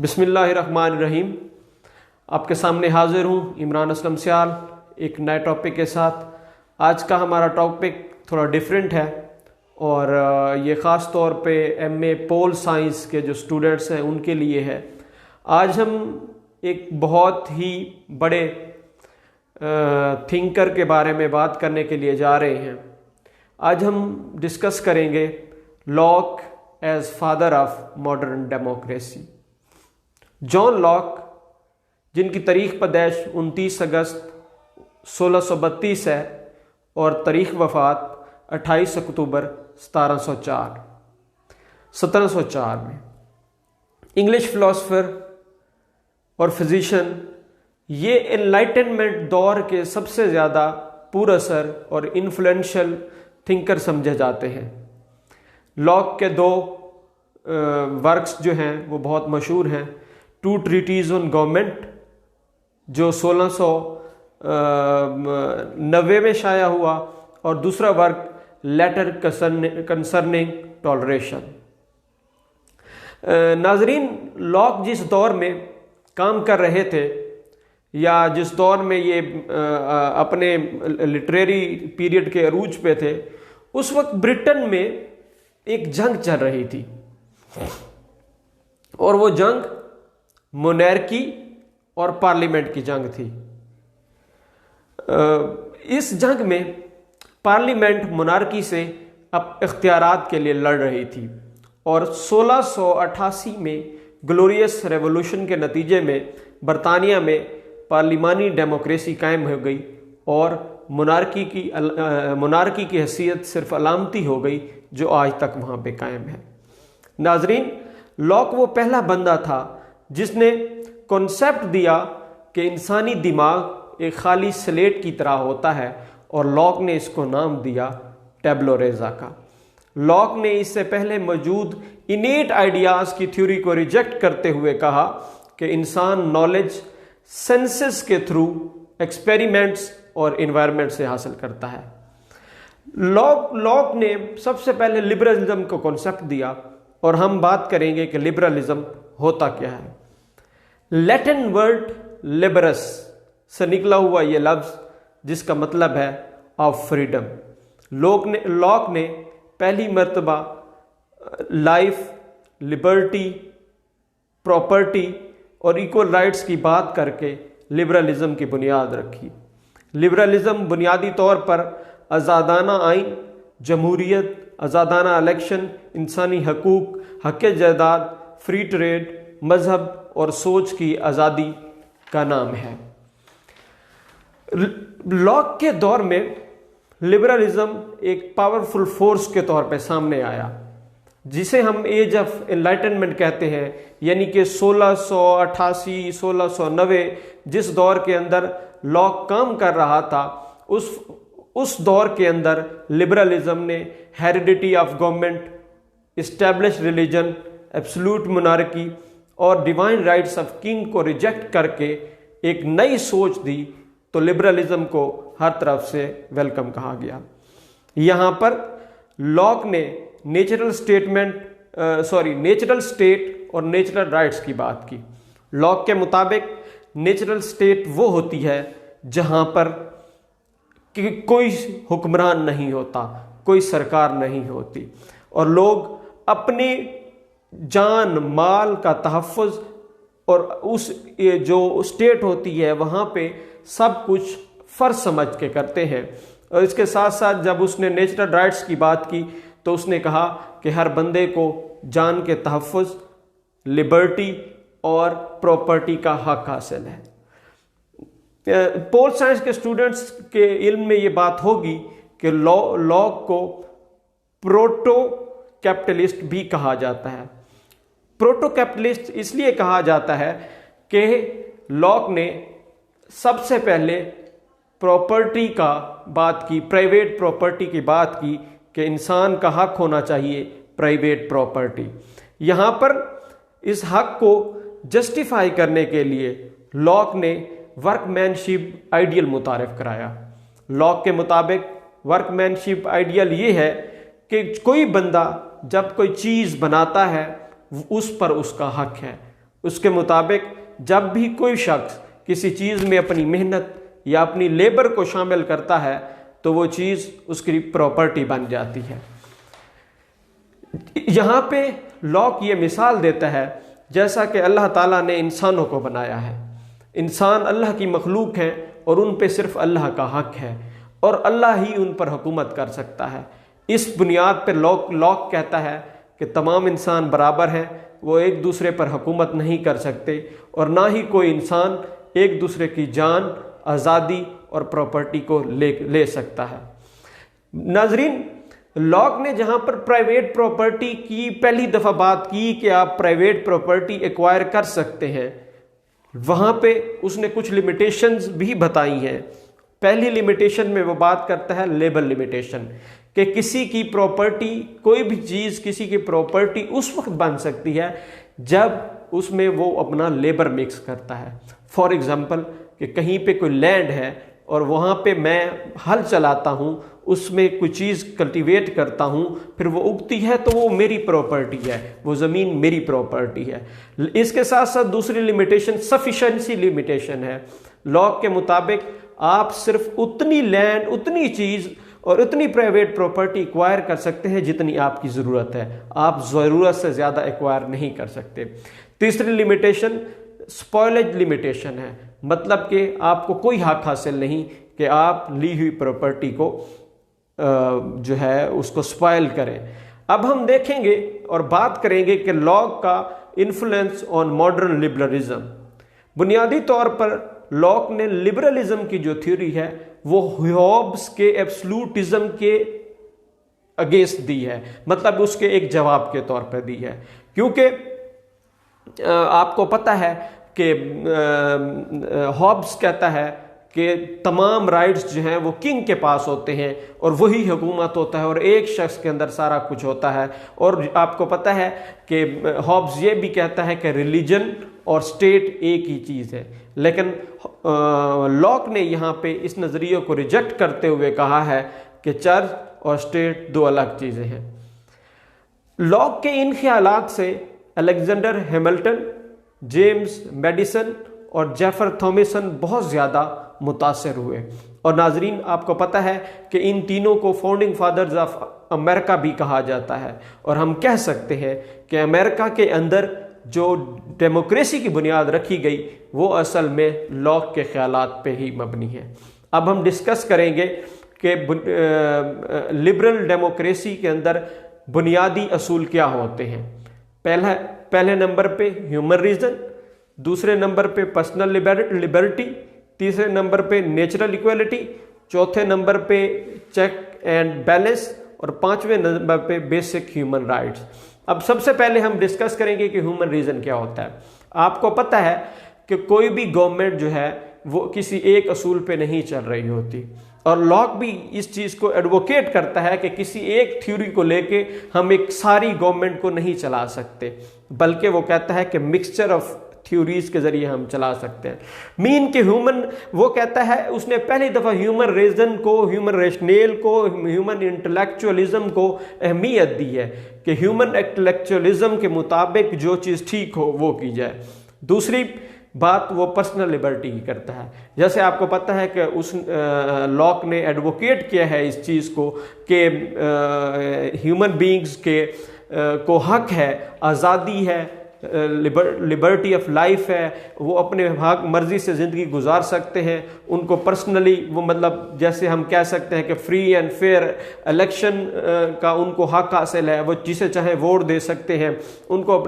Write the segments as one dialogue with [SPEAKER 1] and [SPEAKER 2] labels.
[SPEAKER 1] بسم اللہ الرحمن الرحیم۔ آپ کے سامنے حاضر ہوں عمران اسلم سیال ایک نئے ٹاپک کے ساتھ۔ آج کا ہمارا ٹاپک تھوڑا ڈیفرنٹ ہے اور یہ خاص طور پہ ایم اے پول سائنس کے جو اسٹوڈنٹس ہیں ان کے لیے ہے۔ آج ہم ایک بہت ہی بڑے تھنکر کے بارے میں بات کرنے کے لیے جا رہے ہیں۔ آج ہم ڈسکس کریں گے Locke as father of modern democracy. John Locke, جن کی تاریخ پیدائش 29 اگست 1632 ہے اور تاریخ وفات 28 اکتوبر 1704 میں، انگلش فلاسفر اور فزیشین، یہ انلائٹنمنٹ دور کے سب سے زیادہ پر اثر اور انفلوئنشل تھنکر سمجھے جاتے ہیں۔ لاک کے دو ورکس جو ہیں وہ بہت مشہور ہیں۔ 2 ٹریٹیز آن گورنمنٹ جو 1690 میں شائع ہوا، اور دوسرا ورک لیٹر کنسرننگ ٹالریشن۔ ناظرین، لاک جس دور میں کام کر رہے تھے یا جس دور میں یہ اپنے لٹریری پیریڈ کے عروج پہ تھے، اس وقت برٹن میں ایک جنگ چل رہی تھی، اور وہ جنگ مونارکی اور پارلیمنٹ کی جنگ تھی۔ اس جنگ میں پارلیمنٹ مونارکی سے اب اختیارات کے لیے لڑ رہی تھی، اور 1688 میں گلوریس ریولوشن کے نتیجے میں برطانیہ میں پارلیمانی ڈیموکریسی قائم ہو گئی، اور مونارکی کی حیثیت صرف علامتی ہو گئی جو آج تک وہاں پہ قائم ہے۔ ناظرین، لاک وہ پہلا بندہ تھا جس نے کنسیپٹ دیا کہ انسانی دماغ ایک خالی سلیٹ کی طرح ہوتا ہے، اور لاک نے اس کو نام دیا ٹیبلو ریزا کا۔ لاک نے اس سے پہلے موجود انیٹ آئیڈیاز کی تھیوری کو ریجیکٹ کرتے ہوئے کہا کہ انسان نالج سینسز کے تھرو ایکسپیریمنٹس اور انوائرمنٹ سے حاصل کرتا ہے۔ لاک نے سب سے پہلے لبرلزم کو کنسیپٹ دیا، اور ہم بات کریں گے کہ لبرلزم ہوتا کیا ہے۔ لیٹن ورڈ لبرس سے نکلا ہوا یہ لفظ، جس کا مطلب ہے آف فریڈم۔ لاک نے پہلی مرتبہ لائف، لبرٹی، پراپرٹی اور ایکول رائٹس کی بات کر کے لبرلزم کی بنیاد رکھی۔ لبرلزم بنیادی طور پر آزادانہ آئین، جمہوریت، آزادانہ الیکشن، انسانی حقوق، حق جائیداد، فری ٹریڈ، مذہب اور سوچ کی آزادی کا نام ہے۔ لاک کے دور میں لبرلزم ایک پاورفل فورس کے طور پہ سامنے آیا، جسے ہم ایج آف انلائٹنمنٹ کہتے ہیں، یعنی کہ 1688 1690 جس دور کے اندر لاک کام کر رہا تھا، اس دور کے اندر لبرلزم نے heredity of government, establish religion, absolute مونارکی اور ڈیوائن رائٹس آف کنگ کو ریجیکٹ کر کے ایک نئی سوچ دی، تو لبرلزم کو ہر طرف سے ویلکم کہا گیا۔ یہاں پر لاک نے نیچرل اسٹیٹ اور نیچرل رائٹس کی بات کی۔ لاک کے مطابق نیچرل اسٹیٹ وہ ہوتی ہے جہاں پر کوئی حکمران نہیں ہوتا، کوئی سرکار نہیں ہوتی، اور لوگ اپنی جان مال کا تحفظ اور اس جو اسٹیٹ ہوتی ہے وہاں پہ سب کچھ فرض سمجھ کے کرتے ہیں۔ اور اس کے ساتھ ساتھ جب اس نے نیچرل رائٹس کی بات کی تو اس نے کہا کہ ہر بندے کو جان کے تحفظ، لبرٹی اور پراپرٹی کا حق حاصل ہے۔ پول سائنس کے اسٹوڈنٹس کے علم میں یہ بات ہوگی کہ لاک کو پروٹو کیپٹلسٹ بھی کہا جاتا ہے۔ پروٹو کیپٹلسٹ اس لیے کہا جاتا ہے کہ لاک نے سب سے پہلے پراپرٹی کا بات کی، پرائیویٹ پراپرٹی کی بات کی کہ انسان کا حق ہونا چاہیے پرائیویٹ پراپرٹی۔ یہاں پر اس حق کو جسٹیفائی کرنے کے لیے لاک نے ورک مین شپ آئیڈیل متعارف کرایا۔ لاک کے مطابق ورک مین شپ آئیڈیل یہ ہے کہ کوئی بندہ جب کوئی چیز بناتا ہے اس پر اس کا حق ہے، اس کے مطابق جب بھی کوئی شخص کسی چیز میں اپنی محنت یا اپنی لیبر کو شامل کرتا ہے تو وہ چیز اس کی پراپرٹی بن جاتی ہے۔ یہاں پہ لاک یہ مثال دیتا ہے جیسا کہ اللہ تعالیٰ نے انسانوں کو بنایا ہے، انسان اللہ کی مخلوق ہیں اور ان پہ صرف اللہ کا حق ہے اور اللہ ہی ان پر حکومت کر سکتا ہے۔ اس بنیاد پر لاک کہتا ہے کہ تمام انسان برابر ہیں، وہ ایک دوسرے پر حکومت نہیں کر سکتے اور نہ ہی کوئی انسان ایک دوسرے کی جان، آزادی اور پراپرٹی کو لے سکتا ہے۔ ناظرین، لاک نے جہاں پر پرائیویٹ پراپرٹی کی پہلی دفعہ بات کی کہ آپ پرائیویٹ پراپرٹی ایکوائر کر سکتے ہیں، وہاں پہ اس نے کچھ لیمیٹیشنز بھی بتائی ہیں۔ پہلی لیمیٹیشن میں وہ بات کرتا ہے لیبر لیمیٹیشن، کہ کسی کی پراپرٹی، کوئی بھی چیز کسی کی پراپرٹی اس وقت بن سکتی ہے جب اس میں وہ اپنا لیبر مکس کرتا ہے۔ فار ایگزامپل کہ کہیں پہ کوئی لینڈ ہے اور وہاں پہ میں ہل چلاتا ہوں، اس میں کوئی چیز کلٹیویٹ کرتا ہوں، پھر وہ اگتی ہے تو وہ میری پراپرٹی ہے، وہ زمین میری پراپرٹی ہے۔ اس کے ساتھ ساتھ دوسری لیمیٹیشن سفیشنسی لیمیٹیشن ہے۔ لاک کے مطابق آپ صرف اتنی لینڈ، اتنی چیز اور اتنی پرائیویٹ پراپرٹی ایکوائر کر سکتے ہیں جتنی آپ کی ضرورت ہے، آپ ضرورت سے زیادہ ایکوائر نہیں کر سکتے۔ تیسری لیمیٹیشن سپوائلج لیمیٹیشن ہے، مطلب کہ آپ کو کوئی حق حاصل نہیں کہ آپ لی ہوئی پراپرٹی کو جو ہے اس کو سپائل کریں۔ اب ہم دیکھیں گے اور بات کریں گے کہ لاک کا انفلوئنس آن ماڈرن لبرلزم۔ بنیادی طور پر لاک نے لبرلزم کی جو تھیوری ہے وہ ہوبز کے ایبسلوٹزم کے اگینسٹ دی ہے، مطلب اس کے ایک جواب کے طور پر دی ہے، کیونکہ آپ کو پتہ ہے کہ ہوبز کہتا ہے کہ تمام رائٹس جو ہیں وہ کنگ کے پاس ہوتے ہیں اور وہی حکومت ہوتا ہے اور ایک شخص کے اندر سارا کچھ ہوتا ہے، اور آپ کو پتہ ہے کہ ہوبز یہ بھی کہتا ہے کہ ریلیجن اور سٹیٹ ایک ہی چیز ہے، لیکن لاک نے یہاں پہ اس نظریے کو ریجیکٹ کرتے ہوئے کہا ہے کہ چرچ اور سٹیٹ دو الگ چیزیں ہیں۔ لاک کے ان خیالات سے الیگزینڈر ہیملٹن، جیمز میڈیسن اور جیفر تھامسن بہت زیادہ متاثر ہوئے، اور ناظرین آپ کو پتہ ہے کہ ان تینوں کو فاؤنڈنگ فادرز آف امریکہ بھی کہا جاتا ہے، اور ہم کہہ سکتے ہیں کہ امریکہ کے اندر جو ڈیموکریسی کی بنیاد رکھی گئی وہ اصل میں لاک کے خیالات پہ ہی مبنی ہے۔ اب ہم ڈسکس کریں گے کہ لبرل ڈیموکریسی کے اندر بنیادی اصول کیا ہوتے ہیں۔ پہلے نمبر پہ ہیومن ریزن، دوسرے نمبر پہ پرسنل لبرٹی، تیسرے نمبر پہ نیچرل ایکویلٹی، چوتھے نمبر پہ چیک اینڈ بیلنس، اور پانچویں نمبر پہ بیسک ہیومن رائٹس۔ اب سب سے پہلے ہم ڈسکس کریں گے کہ ہیومن ریزن کیا ہوتا ہے۔ آپ کو پتہ ہے کہ کوئی بھی گورنمنٹ جو ہے وہ کسی ایک اصول پہ نہیں چل رہی ہوتی، اور لاک بھی اس چیز کو ایڈووکیٹ کرتا ہے کہ کسی ایک تھیوری کو لے کے ہم ایک ساری گورنمنٹ کو نہیں چلا سکتے، بلکہ وہ کہتا ہے کہ مکسچر آف تھیوریز کے ذریعے ہم چلا سکتے ہیں۔ مین کہ وہ کہتا ہے، اس نے پہلی دفعہ ہیومن ریزن کو، ہیومن ریشنیل کو، ہیومن انٹلیکچوئلزم کو اہمیت دی ہے کہ ہیومن انٹلیکچوئلزم کے مطابق جو چیز ٹھیک ہو وہ کی جائے۔ دوسری بات وہ پرسنل لبرٹی کی کرتا ہے، جیسے آپ کو پتہ ہے کہ اس لاک نے ایڈووکیٹ کیا ہے اس چیز کو کہ ہیومن بینگز کے کو حق ہے، آزادی ہے، لبرٹی آف لائف ہے، وہ اپنے حق مرضی سے زندگی گزار سکتے ہیں، ان کو پرسنلی وہ مطلب جیسے ہم کہہ سکتے ہیں کہ فری اینڈ فیئر الیکشن کا ان کو حق حاصل ہے، وہ جسے چاہیں ووٹ دے سکتے ہیں، ان کو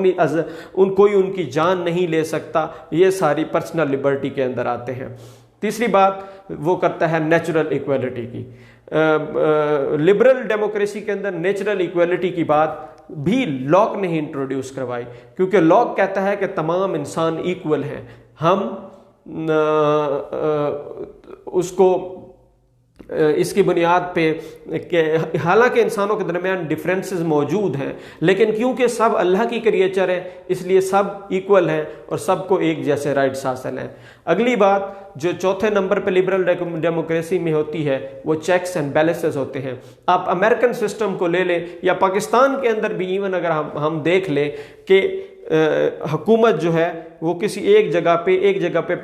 [SPEAKER 1] کوئی ان کی جان نہیں لے سکتا، یہ ساری پرسنل لبرٹی کے اندر آتے ہیں۔ تیسری بات وہ کرتا ہے نیچرل ایکویلٹی کی۔ لبرل ڈیموکریسی کے اندر نیچرل ایکویلٹی کی بات بھی لاک نے ہی انٹروڈیوس کروائی، کیونکہ لاک کہتا ہے کہ تمام انسان ایکول ہیں، ہم اس کو اس کی بنیاد پہ کہ حالانکہ انسانوں کے درمیان ڈفرینسز موجود ہیں، لیکن کیونکہ سب اللہ کی کریچر ہے اس لیے سب ایکول ہیں اور سب کو ایک جیسے رائٹس حاصل ہیں۔ اگلی بات جو چوتھے نمبر پہ لبرل ڈیموکریسی میں ہوتی ہے وہ چیکس اینڈ بیلنسز ہوتے ہیں۔ آپ امریکن سسٹم کو لے لیں یا پاکستان کے اندر بھی ایون اگر ہم دیکھ لیں کہ حکومت جو ہے وہ کسی ایک جگہ پہ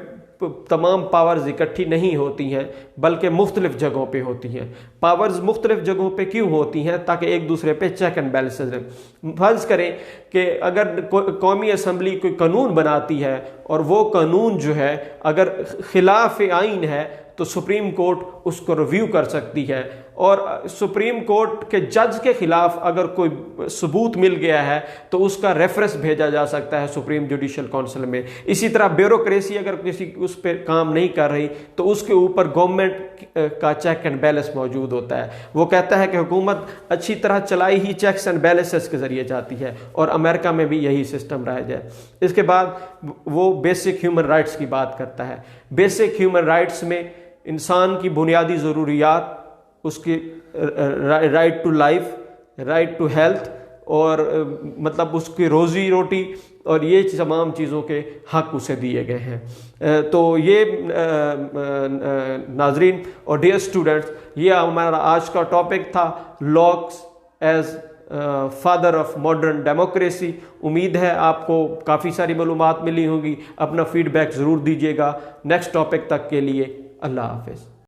[SPEAKER 1] تمام پاورز اکٹھی نہیں ہوتی ہیں بلکہ مختلف جگہوں پہ ہوتی ہیں۔ پاورز مختلف جگہوں پہ کیوں ہوتی ہیں؟ تاکہ ایک دوسرے پہ چیک اینڈ بیلنسز رہیں۔ فرض کریں کہ اگر قومی اسمبلی کوئی قانون بناتی ہے اور وہ قانون جو ہے اگر خلاف آئین ہے تو سپریم کورٹ اس کو ریویو کر سکتی ہے، اور سپریم کورٹ کے جج کے خلاف اگر کوئی ثبوت مل گیا ہے تو اس کا ریفرنس بھیجا جا سکتا ہے سپریم جوڈیشل کونسل میں۔ اسی طرح بیوروکریسی اگر کسی اس پہ کام نہیں کر رہی تو اس کے اوپر گورنمنٹ کا چیک اینڈ بیلنس موجود ہوتا ہے۔ وہ کہتا ہے کہ حکومت اچھی طرح چلائی ہی چیکس اینڈ بیلنسز کے ذریعے جاتی ہے، اور امریکہ میں بھی یہی سسٹم رائج ہے۔ اس کے بعد وہ بیسک ہیومن رائٹس کی بات کرتا ہے۔ بیسک ہیومن رائٹس میں انسان کی بنیادی ضروریات، اس کی right to life, right to health, اور مطلب اس کی روزی روٹی اور یہ تمام چیزوں کے حق اسے دیے گئے ہیں۔ تو یہ ناظرین اور ڈیئر اسٹوڈنٹس، یہ ہمارا آج کا ٹاپک تھا، locks as father of modern democracy. امید ہے آپ کو کافی ساری معلومات ملی ہوں گی۔ اپنا فیڈ بیک ضرور دیجیے گا۔ نیکسٹ ٹاپک تک کے لیے اللہ حافظ۔